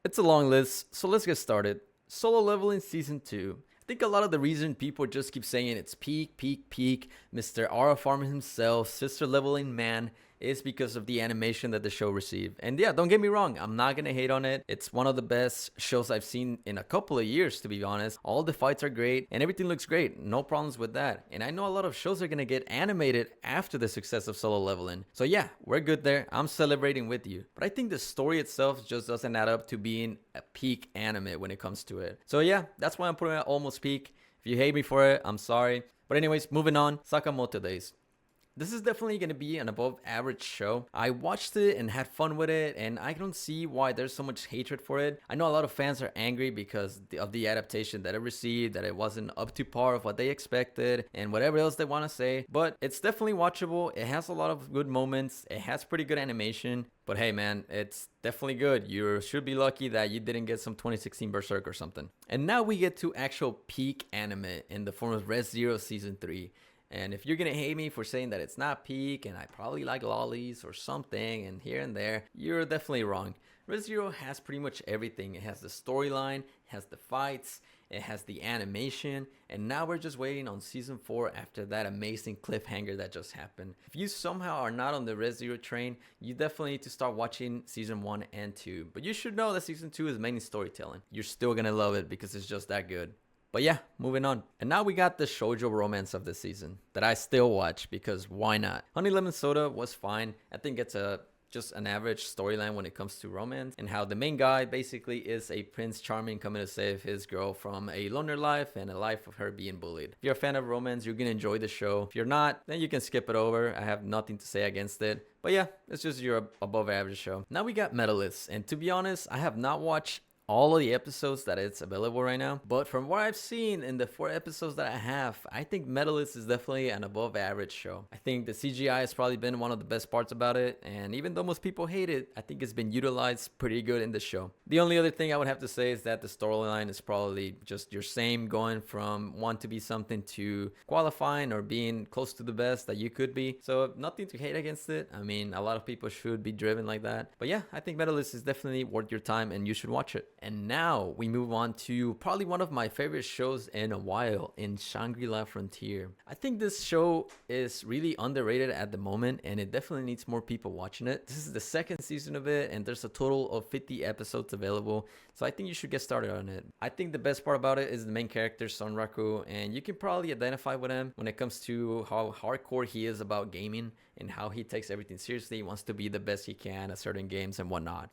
It's a long list, so let's get started. Solo Leveling Season 2. I think a lot of the reason people just keep saying it's peak, peak, peak, Mr. Aura Farmer himself, Sister Leveling Man, is because of the animation that the show received. And yeah, don't get me wrong, I'm not gonna hate on it. It's one of the best shows I've seen in a couple of years, to be honest. All the fights are great and everything looks great. No problems with that. And I know a lot of shows are gonna get animated after the success of Solo Leveling. So yeah, we're good there. I'm celebrating with you. But I think the story itself just doesn't add up to being a peak anime when it comes to it. So yeah, that's why I'm putting it almost peak. If you hate me for it, I'm sorry. But anyways, moving on. Sakamoto Days. This is definitely going to be an above average show. I watched it and had fun with it, and I don't see why there's so much hatred for it. I know a lot of fans are angry because of the adaptation that it received, that it wasn't up to par of what they expected, and whatever else they want to say. But it's definitely watchable. It has a lot of good moments. It has pretty good animation. But hey man, it's definitely good. You should be lucky that you didn't get some 2016 Berserk or something. And now we get to actual peak anime in the form of ReZero Season 3. And if you're gonna hate me for saying that it's not peak and I probably like lollies or something and here and there, you're definitely wrong. ReZero has pretty much everything. It has the storyline, it has the fights, it has the animation, and now we're just waiting on season 4 after that amazing cliffhanger that just happened. If you somehow are not on the ReZero train, you definitely need to start watching season 1 and 2. But you should know that season 2 is mainly storytelling. You're still gonna love it because it's just that good. But yeah, moving on. And now we got the shoujo romance of the season that I still watch because why not? Honey Lemon Soda was fine. I think it's just an average storyline when it comes to romance, and how the main guy basically is a Prince Charming coming to save his girl from a loner life and a life of her being bullied. If you're a fan of romance, you're gonna enjoy the show. If you're not, then you can skip it over. I have nothing to say against it. But yeah, it's just your above average show. Now we got Medalist, and to be honest, I have not watched all of the episodes that it's available right now, but from what I've seen in the 4 episodes that I have, I think Medalist is definitely an above average show. I think the CGI has probably been one of the best parts about it, and even though most people hate it, I think it's been utilized pretty good in the show. The only other thing I would have to say is that the storyline is probably just your same, going from want to be something to qualifying or being close to the best that you could be. So nothing to hate against it. I mean, a lot of people should be driven like that. But yeah, I think Medalist is definitely worth your time and you should watch it. And now we move on to probably one of my favorite shows in a while, in Shangri La Frontier. I think this show is really underrated at the moment, and it definitely needs more people watching it. This is the 2nd season of it, and there's a total of 50 episodes available, so I think you should get started on it. I think the best part about it is the main character, Sonraku, and you can probably identify with him when it comes to how hardcore he is about gaming and how he takes everything seriously. He wants to be the best he can at certain games and whatnot.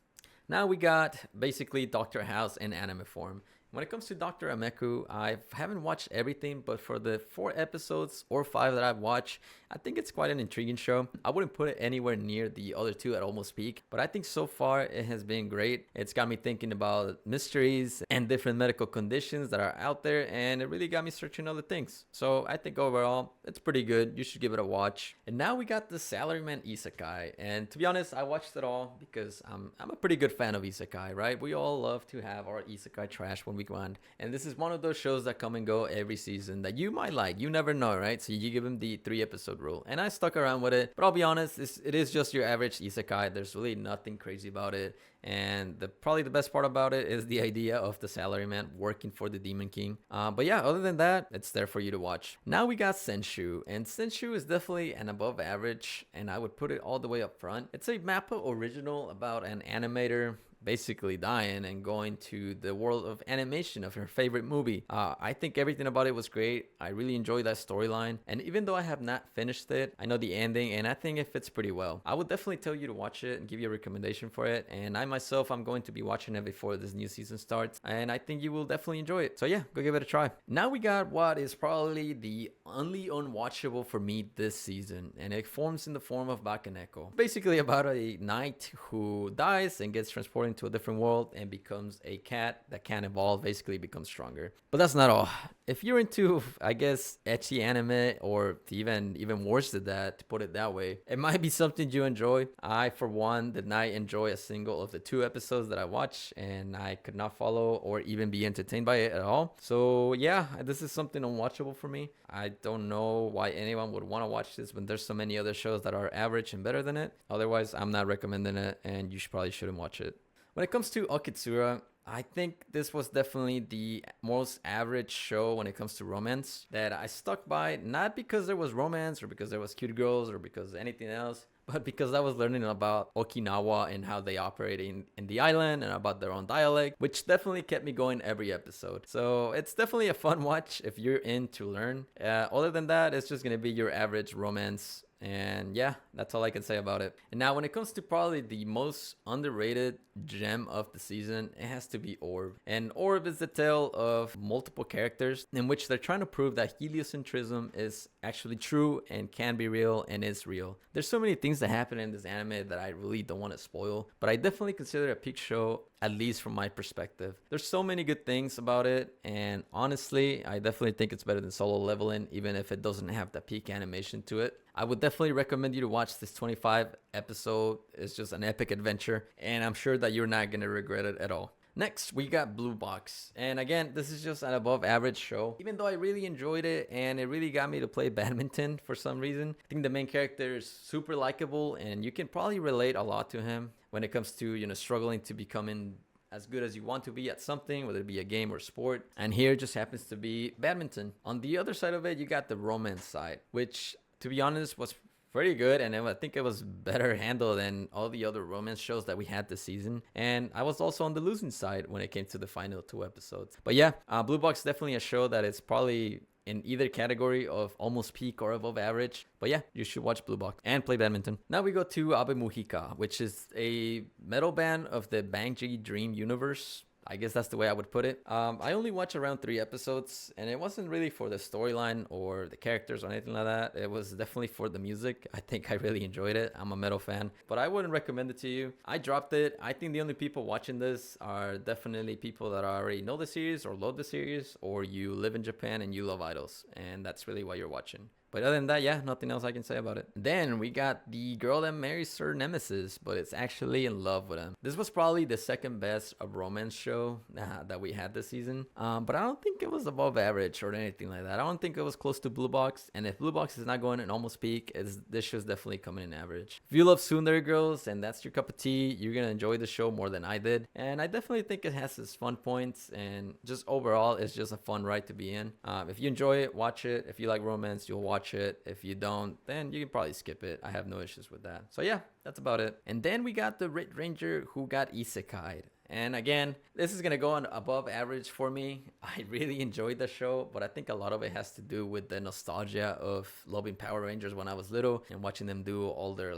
Now we got basically Dr. House in anime form. When it comes to Dr. Ameku, I haven't watched everything, but for the 4 episodes or 5 that I've watched, I think it's quite an intriguing show. I wouldn't put it anywhere near the other 2 at almost peak, but I think so far it has been great. It's got me thinking about mysteries and different medical conditions that are out there, and it really got me searching other things. So I think overall, it's pretty good. You should give it a watch. And now we got the Salaryman Isekai, and to be honest, I watched it all because I'm a pretty good fan of Isekai, right? We all love to have our Isekai trash when we go on. And this is one of those shows that come and go every season that you might like. You never know, right? So you give them the 3 episode rule. And I stuck around with it. But I'll be honest, it is just your average isekai. There's really nothing crazy about it. And probably the best part about it is the idea of the salaryman working for the Demon King. But yeah, other than that, it's there for you to watch. Now we got Zenshuu. And Zenshuu is definitely an above average. And I would put it all the way up front. It's a Mappa original about an animator basically dying and going to the world of animation of her favorite movie. I think everything about it was great. I really enjoyed that storyline, and even though I have not finished it, I know the ending and I think it fits pretty well. I would definitely tell you to watch it and give you a recommendation for it, and I myself, I'm going to be watching it before this new season starts, and I think you will definitely enjoy it. So yeah, go give it a try. Now we got what is probably the only unwatchable for me this season, and it forms in the form of Bakeneko. Basically about a knight who dies and gets transported into a different world and becomes a cat that can evolve, basically becomes stronger. But that's not all. If you're into, I guess, ecchi anime, or even worse than that, to put it that way, it might be something you enjoy. I, for one, did not enjoy a single of the 2 episodes that I watched, and I could not follow or even be entertained by it at all. So yeah, this is something unwatchable for me. I don't know why anyone would want to watch this when there's so many other shows that are average and better than it. Otherwise, I'm not recommending it, and you probably shouldn't watch it. When it comes to Okitsura, I think this was definitely the most average show when it comes to romance that I stuck by, not because there was romance or because there was cute girls or because anything else, but because I was learning about Okinawa and how they operate in the island and about their own dialect, which definitely kept me going every episode. So it's definitely a fun watch if you're in to learn. Other than that, it's just going to be your average romance. And yeah, that's all I can say about it. And now when it comes to probably the most underrated gem of the season, it has to be Orb. And Orb is the tale of multiple characters in which they're trying to prove that heliocentrism is actually true and can be real and is real. There's so many things that happen in this anime that I really don't want to spoil, but I definitely consider it a peak show, at least from my perspective. There's so many good things about it, and honestly, I definitely think it's better than Solo Leveling, even if it doesn't have the peak animation to it. I would definitely recommend you to watch this 25 episode. It's just an epic adventure, and I'm sure that you're not going to regret it at all. Next, we got Blue Box. And again, this is just an above average show. Even though I really enjoyed it and it really got me to play badminton for some reason. I think the main character is super likable and you can probably relate a lot to him when it comes to, struggling to becoming as good as you want to be at something, whether it be a game or sport. And here just happens to be badminton. On the other side of it, you got the romance side, which to be honest was pretty good, and I think it was better handled than all the other romance shows that we had this season. And I was also on the losing side when it came to the final 2 episodes. But yeah, Blue Box definitely a show that is probably in either category of almost peak or above average. But yeah, you should watch Blue Box and play badminton. Now we go to Ave Mujica, which is a metal band of the Bangji Dream universe. I guess that's the way I would put it. I only watched around 3 episodes, and it wasn't really for the storyline or the characters or anything like that. It was definitely for the music. I think I really enjoyed it. I'm a metal fan, but I wouldn't recommend it to you. I dropped it. I think the only people watching this are definitely people that already know the series or love the series, or you live in Japan and you love idols, and that's really why you're watching. But other than that, yeah, nothing else I can say about it. Then we got the girl that marries her nemesis, but it's actually in love with him. This was probably the second best romance show that we had this season. But I don't think it was above average or anything like that. I don't think it was close to Blue Box. And if Blue Box is not going in almost peak, this show's definitely coming in average. If you love tsundere girls and that's your cup of tea, you're going to enjoy the show more than I did. And I definitely think it has its fun points. And just overall, it's just a fun ride to be in. If you enjoy it, watch it. If you like romance, you'll watch it. If you don't, then you can probably skip it. I have no issues with that. So yeah, that's about it. And then we got the Red Ranger who got isekai'd. And again, this is going to go on above average for me. I really enjoyed the show, but I think a lot of it has to do with the nostalgia of loving Power Rangers when I was little and watching them do all their,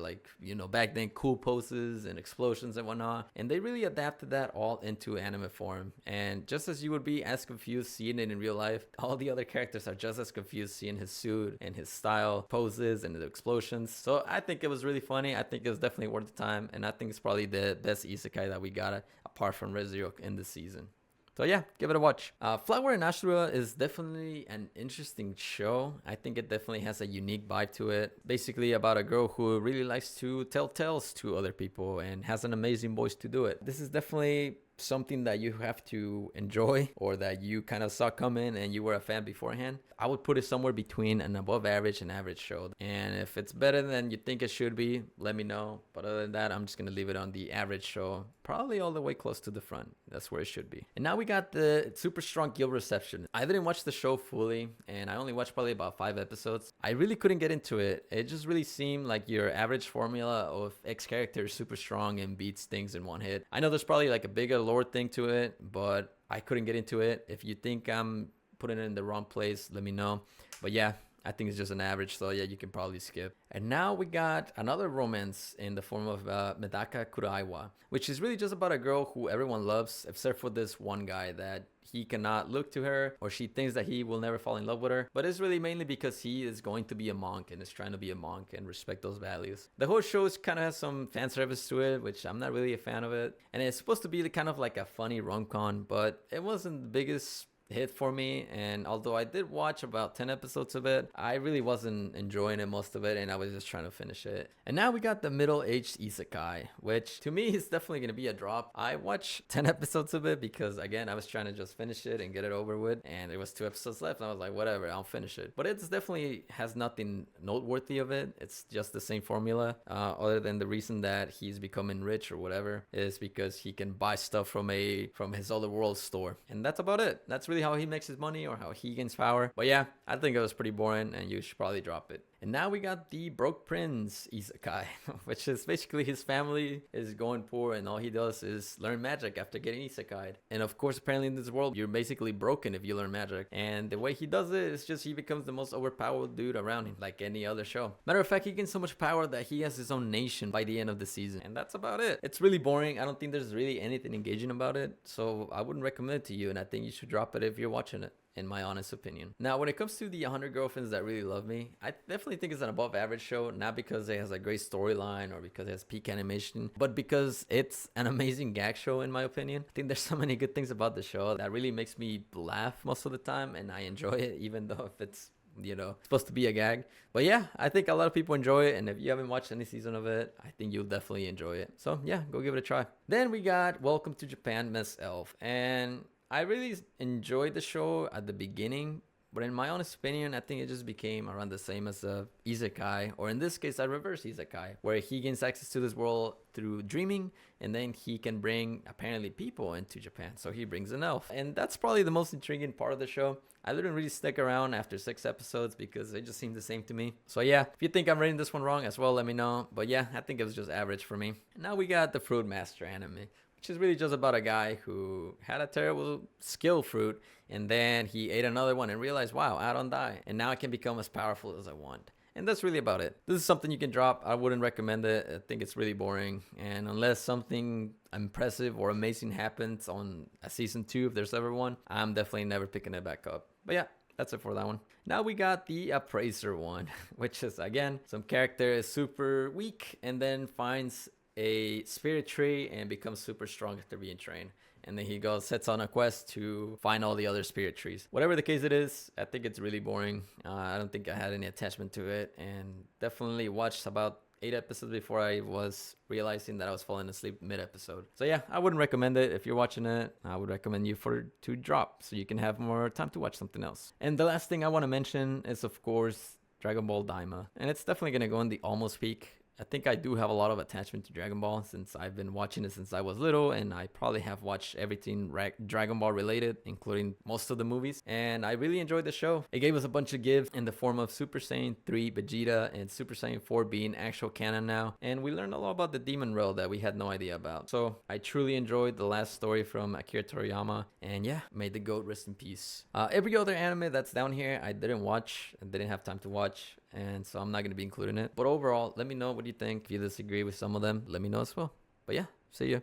back then cool poses and explosions and whatnot. And they really adapted that all into anime form. And just as you would be as confused seeing it in real life, all the other characters are just as confused seeing his suit and his style, poses, and the explosions. So I think it was really funny. I think it was definitely worth the time. And I think it's probably the best isekai that we got apart from ReZero in this season. So yeah, give it a watch. Flower and Asura is definitely an interesting show. I think it definitely has a unique vibe to it. Basically about a girl who really likes to tell tales to other people and has an amazing voice to do it. This is definitely something that you have to enjoy or that you kind of saw coming and you were a fan beforehand. I would put it somewhere between an above average and average show. And if it's better than you think it should be, let me know. But other than that, I'm just going to leave it on the average show, probably all the way close to the front. That's where it should be. And now we got the super strong guild Receptionist. I didn't watch the show fully, and I only watched probably about 5 episodes. I really couldn't get into it. It just really seemed like your average formula of X character is super strong and beats things in one hit. I know there's probably like a bigger lore thing to it, but I couldn't get into it. If you think I'm putting it in the wrong place, let me know. But yeah, I think it's just an average, so yeah, you can probably skip. And now we got another romance in the form of Medeka Kuroiwa, which is really just about a girl who everyone loves, except for this one guy that he cannot look to her, or she thinks that he will never fall in love with her. But it's really mainly because he is going to be a monk and is trying to be a monk and respect those values. The whole show kind of has some fan service to it, which I'm not really a fan of it. And it's supposed to be kind of like a funny rom-com, but it wasn't the biggest hit for me, and although I did watch about 10 episodes of it, I really wasn't enjoying it most of it, and I was just trying to finish it. And now we got the middle-aged isekai, which to me is definitely going to be a drop. I watched 10 episodes of it because, again, I was trying to just finish it and get it over with, and there was 2 episodes left, and I was like, whatever, I'll finish it. But it definitely has nothing noteworthy of it. It's just the same formula, other than the reason that he's becoming rich or whatever is because he can buy stuff from his other world store, and that's about it. That's really how he makes his money or how he gains power. But yeah, I think it was pretty boring, and you should probably drop it. And now we got the Broke Prince isekai, which is basically his family is going poor, and all he does is learn magic after getting isekai'd. And of course, apparently in this world, you're basically broken if you learn magic. And the way he does it is just he becomes the most overpowered dude around him, like any other show. Matter of fact, he gains so much power that he has his own nation by the end of the season. And that's about it. It's really boring. I don't think there's really anything engaging about it. So I wouldn't recommend it to you, and I think you should drop it if you're watching it, in my honest opinion. Now, when it comes to the 100 Girlfriends That Really Love Me, I definitely think it's an above average show, not because it has a great storyline or because it has peak animation, but because it's an amazing gag show, in my opinion. I think there's so many good things about the show that really makes me laugh most of the time, and I enjoy it, even though if it's, you know, supposed to be a gag. But yeah, I think a lot of people enjoy it, and if you haven't watched any season of it, I think you'll definitely enjoy it. So yeah, go give it a try. Then we got Welcome to Japan, Miss Elf, and I really enjoyed the show at the beginning, but in my honest opinion, I think it just became around the same as a isekai, or in this case, a reverse isekai, where he gains access to this world through dreaming, and then he can bring apparently people into Japan. So he brings an elf, and that's probably the most intriguing part of the show. I didn't really stick around after 6 episodes because it just seemed the same to me. So yeah, if you think I'm rating this one wrong as well, let me know. But yeah, I think it was just average for me. Now we got the Fruitmaster anime, which is really just about a guy who had a terrible skill fruit, and then he ate another one and realized, wow, I don't die, and now I can become as powerful as I want. And that's really about it. This is something you can drop. I wouldn't recommend it. I think it's really boring, and unless something impressive or amazing happens on a season 2, if there's ever one, I'm definitely never picking it back up. But yeah, that's it for that one. Now we got the Appraiser one, which is, again, some character is super weak and then finds a spirit tree and becomes super strong after being trained. And then he goes, sets on a quest to find all the other spirit trees. Whatever the case it is, I think it's really boring. I don't think I had any attachment to it, and definitely watched about 8 episodes before I was realizing that I was falling asleep mid-episode. So yeah, I wouldn't recommend it. If you're watching it, I would recommend you to drop so you can have more time to watch something else. And the last thing I want to mention is, of course, Dragon Ball Daima. And it's definitely going to go in the almost peak. I think I do have a lot of attachment to Dragon Ball since I've been watching it since I was little, and I probably have watched everything Dragon Ball related, including most of the movies, and I really enjoyed the show. It gave us a bunch of gifts in the form of Super Saiyan 3 Vegeta and Super Saiyan 4 being actual canon now, and we learned a lot about the demon realm that we had no idea about. So I truly enjoyed the last story from Akira Toriyama, and yeah, may the GOAT rest in peace. Every other anime that's down here I didn't watch, I didn't have time to watch, and so I'm not going to be including it. But overall, let me know what you think. If you disagree with some of them, let me know as well. But yeah, see ya.